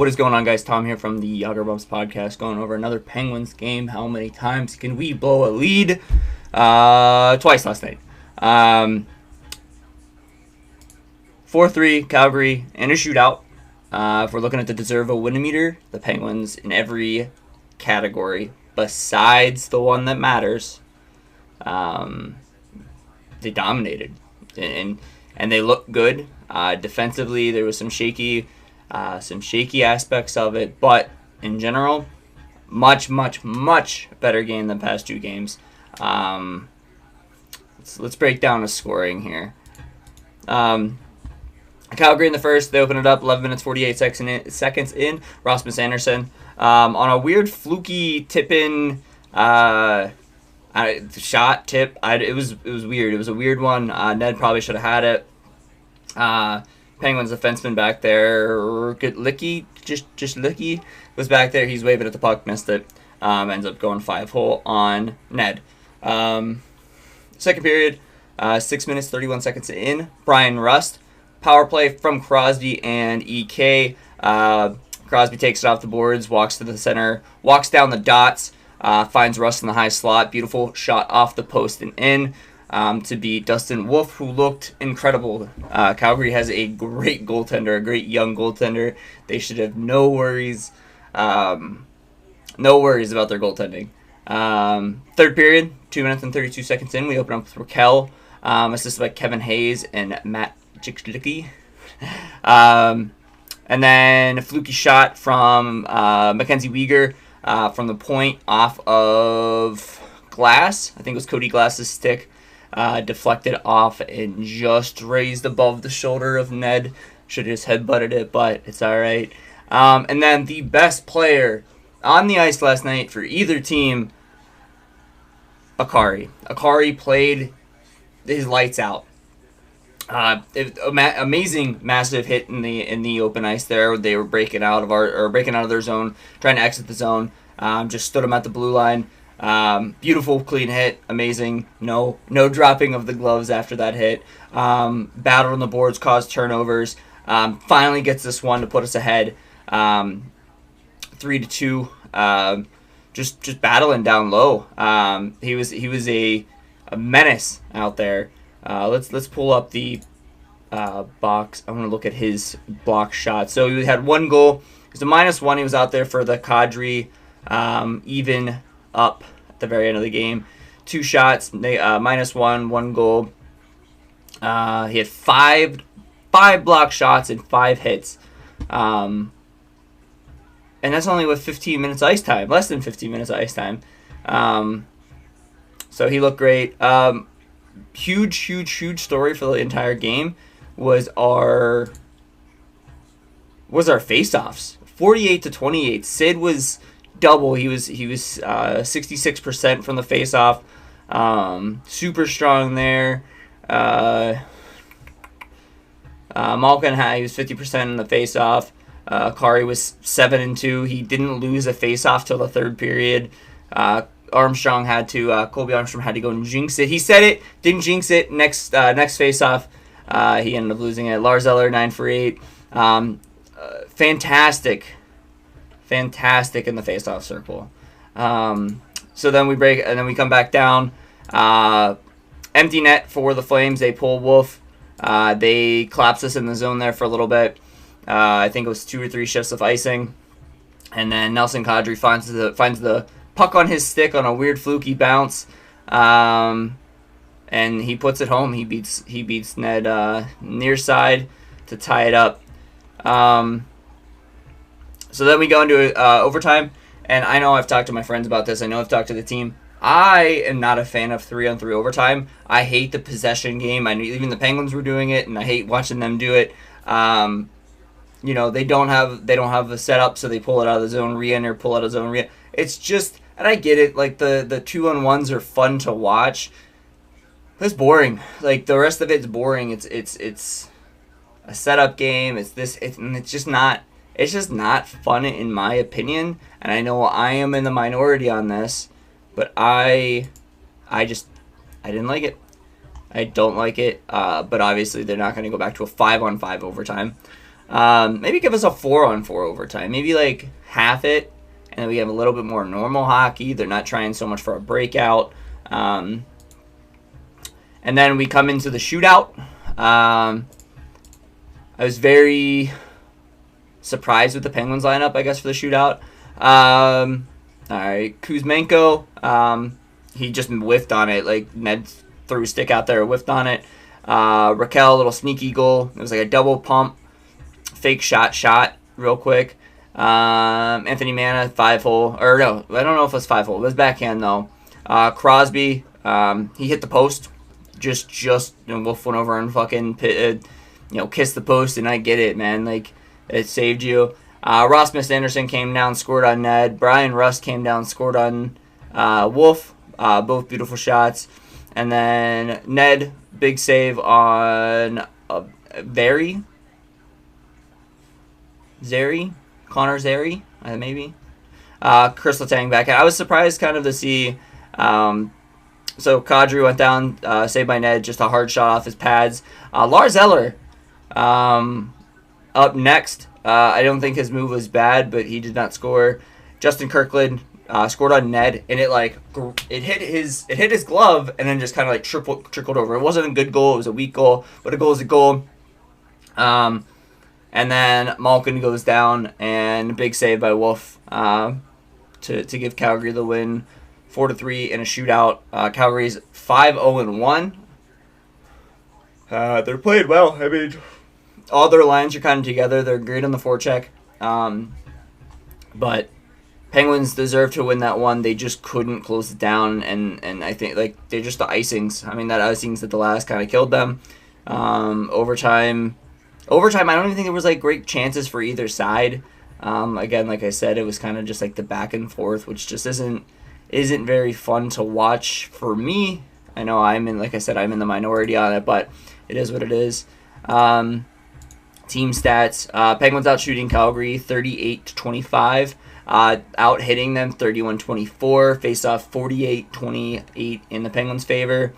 What is going on, guys? Tom here from the Yager Bumps podcast, going over another Penguins game. How many times can we blow a lead? Twice last night. 4-3 Calgary in a shootout. If we're looking at the Deservo win-meter, the Penguins in every category besides the one that matters, they dominated, and they look good. Defensively, there was some shaky aspects of it, but in general, much better game than past two games. Let's break down the scoring here. Calgary in the first, they open it up 11 minutes 48 seconds in. Rasmus Andersson on a weird fluky tip-in shot tip. It was weird. It was a weird one. Ned probably should have had it. Penguins defenseman back there, Licky was back there. He's waving at the puck, missed it. Ends up going 5-hole on Ned. Second period, 6 minutes 31 seconds in. Brian Rust. Power play from Crosby and EK. Crosby takes it off the boards, walks to the center, walks down the dots, finds Rust in the high slot. Beautiful shot off the post and in to beat Dustin Wolf, who looked incredible. Calgary has a great goaltender, a great young goaltender. They should have no worries about their goaltending. Third period, 2 minutes and 32 seconds in, we open up with Raquel, assisted by Kevin Hayes and Matt Chicklicky. And then a fluky shot from Mackenzie Weegar from the point off of glass. I think it was Cody Glass's stick. Deflected off and just raised above the shoulder of Ned. Should have just headbutted it, but it's alright. And then the best player on the ice last night for either team, Akari. Akari played his lights out. Amazing, massive hit in the open ice there. They were breaking out of their zone, trying to exit the zone. Just stood them at the blue line. Beautiful, clean hit, amazing. No dropping of the gloves after that hit. Battled on the boards, caused turnovers. Finally gets this one to put us ahead, 3-2. Just battling down low. He was a menace out there. Let's pull up the box. I want to look at his block shot. So he had one goal. It was a -1. He was out there for the Kadri even up at the very end of the game. 2 shots, -1, 1 goal. He had five block shots and 5 hits. And that's only with 15 minutes ice time, less than 15 minutes ice time. So he looked great. Huge story for the entire game was our face-offs. 48-28. Sid was double. He was 66% from the face-off. Super strong there. Malkin he was 50% in the face-off. Kari was 7-2. He didn't lose a face-off till the third period. Armstrong Colby Armstrong had to go and jinx it. He said it, didn't jinx it. Next face-off, he ended up losing it. Lars Eller, 9 for 8. Fantastic in the face-off circle. So then we break, and then we come back down. Empty net for the Flames. They pull Wolf. They collapse us in the zone there for a little bit. I think it was 2 or 3 shifts of icing. And then Nelson Kadri finds the puck on his stick on a weird fluky bounce, and he puts it home. He beats Ned near side to tie it up. So then we go into overtime, and I know I've talked to my friends about this. I know I've talked to the team. I am not a fan of 3-on-3 overtime. I hate the possession game. I knew even the Penguins were doing it, and I hate watching them do it. They don't have a setup, so they pull it out of the zone, re-enter, pull out of the zone, re-enter. It's just, and I get it, like the 2-on-1s are fun to watch. It's boring. Like the rest of it's boring. It's a setup game. It's just not fun in my opinion. And I know I am in the minority on this, but I didn't like it. I don't like it. But obviously they're not going to go back to a 5-on-5 overtime. Maybe give us a 4-on-4 overtime. Maybe like half it, and then we have a little bit more normal hockey. They're not trying so much for a breakout. And then we come into the shootout. I was very surprised with the Penguins lineup, I guess, for the shootout. All right, Kuzmenko, he just whiffed on it. Like, Ned threw a stick out there, whiffed on it. Raquel, a little sneaky goal. It was like a double pump, fake shot real quick. Anthony Mana, 5-hole. Or no, I don't know if it was 5-hole. It was backhand, though. Crosby, he hit the post. Just Wolf went over and fucking kissed the post, and I get it, man. Like, it saved you. Rasmus Anderson came down, scored on Ned. Brian Rust came down, scored on Wolf. Both beautiful shots. And then Ned, big save on Zary, Connor Zary, maybe. Chris Letang back. I was surprised kind of to see. So Kadri went down, saved by Ned, just a hard shot off his pads. Lars Eller up next. I don't think his move was bad, but he did not score. Justin Kirkland scored on Ned, and it hit his glove, and then just kind of like trickled over. It wasn't a good goal; it was a weak goal, but a goal is a goal. And then Malkin goes down, and big save by Wolf to give Calgary the win, 4-3 in a shootout. Calgary's 5-0-1. They're playing well. I mean, all their lines are kind of together. They're great on the forecheck. But Penguins deserve to win that one. They just couldn't close it down, and I think like they're just the icings. I mean, that icings at the last kind of killed them. Overtime, I don't even think there was like great chances for either side. Again, like I said, it was kind of just like the back and forth, which just isn't very fun to watch for me. I know I'm in the minority on it, but it is what it is. Team stats: Penguins out shooting Calgary 38-25, out hitting them 31-24. Face off 48-28 in the Penguins' favor.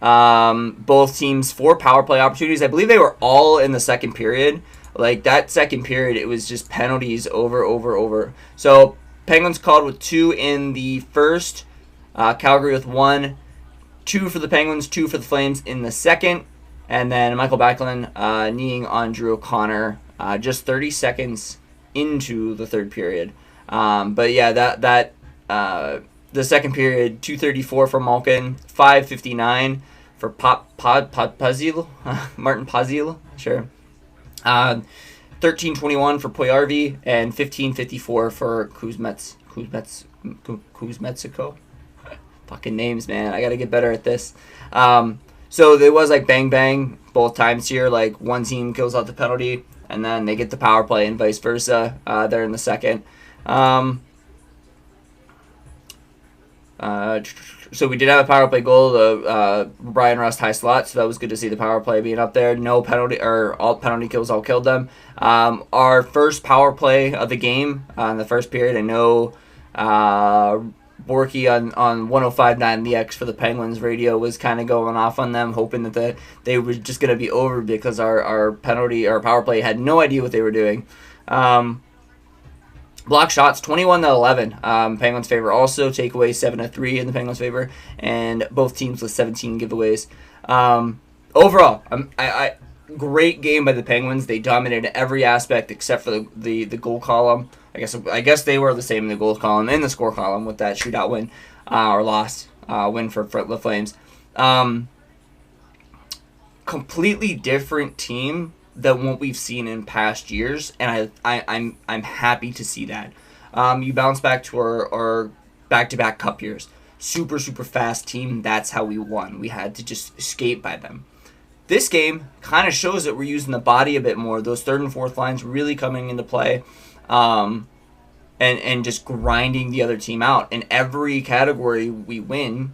Both teams 4 power play opportunities. I believe they were all in the second period. Like that second period, it was just penalties over. So Penguins called with 2 in the first. Calgary with 1. 2 for the Penguins, 2 for the Flames in the second. And then Michael Backlund kneeing on Drew O'Connor just 30 seconds into the third period. But yeah, that the second period, 2:34 for Malkin, 5:59 for Pazil, Martin Pazil, sure. 13:21 for Puyarvi, and 15:54 for Kuzmenko. Fucking names, man. I gotta get better at this. So there was like bang both times here. Like one team kills out the penalty, and then they get the power play, and vice versa. There in the second. So we did have a power play goal. The Brian Rust high slot, so that was good to see the power play being up there. No penalty, or all penalty kills all killed them. Our first power play of the game in the first period. I know Borky on 105.9 The X for the Penguins radio was kind of going off on them, hoping that they were just going to be over because our power play had no idea what they were doing. Block shots 21-11, Penguins favor. Also takeaways 7-3 in the Penguins favor, and both teams with 17 giveaways. Overall, great game by the Penguins. They dominated every aspect except for the goal column. I guess they were the same in the goal column and the score column with that shootout win or loss win for the Flames. Completely different team than what we've seen in past years, and I'm happy to see that. You bounce back to our back-to-back cup years. Super fast team. That's how we won. We had to just escape by them. This game kind of shows that we're using the body a bit more. Those third and fourth lines really coming into play, and just grinding the other team out. In every category we win.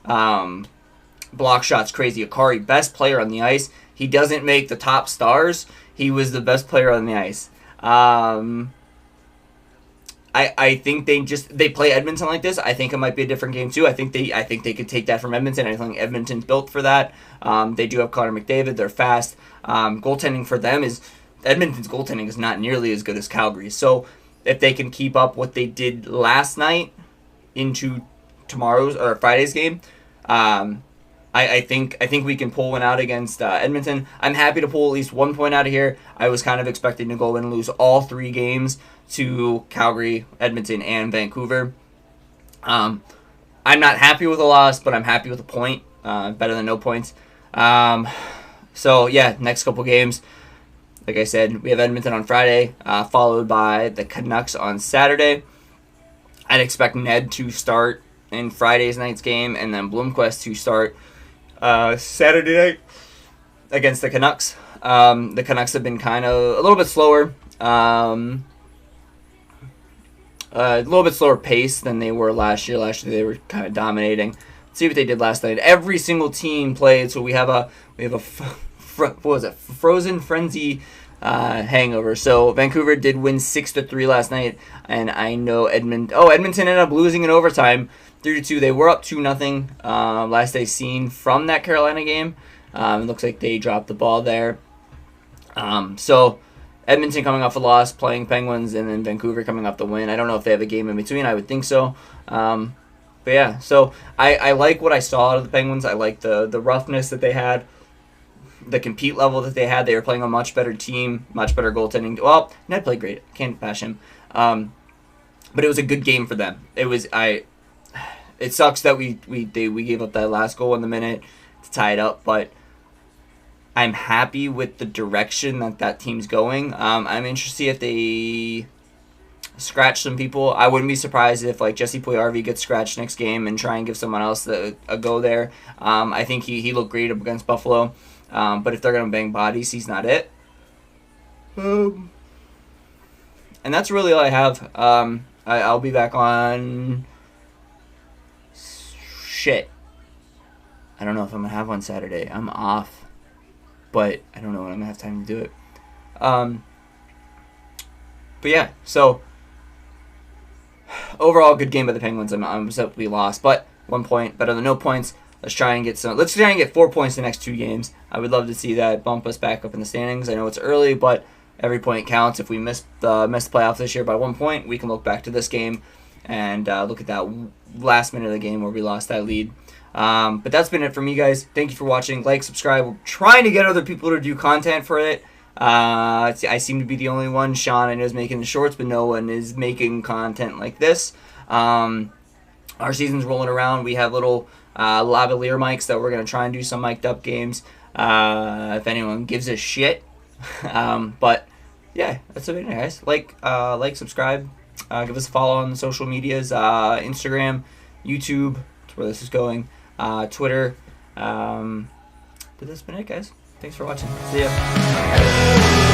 Block shots crazy. Akari, best player on the ice. He doesn't make the top stars. He was the best player on the ice. I think they play Edmonton like this. I think it might be a different game too. I think they could take that from Edmonton. I think Edmonton's built for that. They do have Connor McDavid. They're fast. Goaltending for them is Edmonton's goaltending is not nearly as good as Calgary's. So if they can keep up what they did last night into tomorrow's or Friday's game, I think we can pull one out against Edmonton. I'm happy to pull at least 1 point out of here. I was kind of expecting to go and lose all 3 games to Calgary, Edmonton, and Vancouver. I'm not happy with a loss, but I'm happy with a point. Better than no points. So yeah, next couple games. Like I said, we have Edmonton on Friday, followed by the Canucks on Saturday. I'd expect Ned to start in Friday's night's game, and then Blomqvist to start Saturday night against the Canucks. The Canucks have been kind of a little bit slower, a little bit slower pace than they were last year. Last year they were kind of dominating. Let's see what they did last night. Every single team played, so we have a what was it? Frozen Frenzy hangover. So Vancouver did win 6-3 last night, and I know Edmonton ended up losing in overtime 3-2. They were up 2-0 last I seen from that Carolina game. It looks like they dropped the ball there. So Edmonton coming off a loss, playing Penguins, and then Vancouver coming off the win. I don't know if they have a game in between. I would think so. But yeah, so I like what I saw out of the Penguins. I like the roughness that they had, the compete level that they had. They were playing a much better team, much better goaltending. Well, Ned played great. Can't bash him. But it was a good game for them. It sucks that we gave up that last goal in the minute to tie it up, but I'm happy with the direction that team's going. I'm interested if they scratch some people. I wouldn't be surprised if like Jesse Puljujarvi gets scratched next game and try and give someone else a go there. I think he looked great up against Buffalo. But if they're going to bang bodies, he's not it. And that's really all I have. I'll be back on... Shit. I don't know if I'm going to have one Saturday. I'm off. But I don't know when I'm going to have time to do it. But yeah, so... Overall, good game by the Penguins. I'm upset we lost. But 1 point, better than no points. Let's try and get 4 points the next 2 games. I would love to see that bump us back up in the standings. I know it's early, but every point counts. If we missed the playoffs this year by 1 point, we can look back to this game and look at that last minute of the game where we lost that lead. But that's been it from me, guys. Thank you for watching. Like, subscribe. We're trying to get other people to do content for it. I seem to be the only one. Sean, I know, is making the shorts, but no one is making content like this. Our season's rolling around. We have little lavalier mics that we're going to try and do some mic'd up games if anyone gives a shit. But yeah, that's it, guys. Like, subscribe, give us a follow on the social medias, Instagram, YouTube, that's where this is going, Twitter. But that's been it, guys. Thanks for watching. See ya.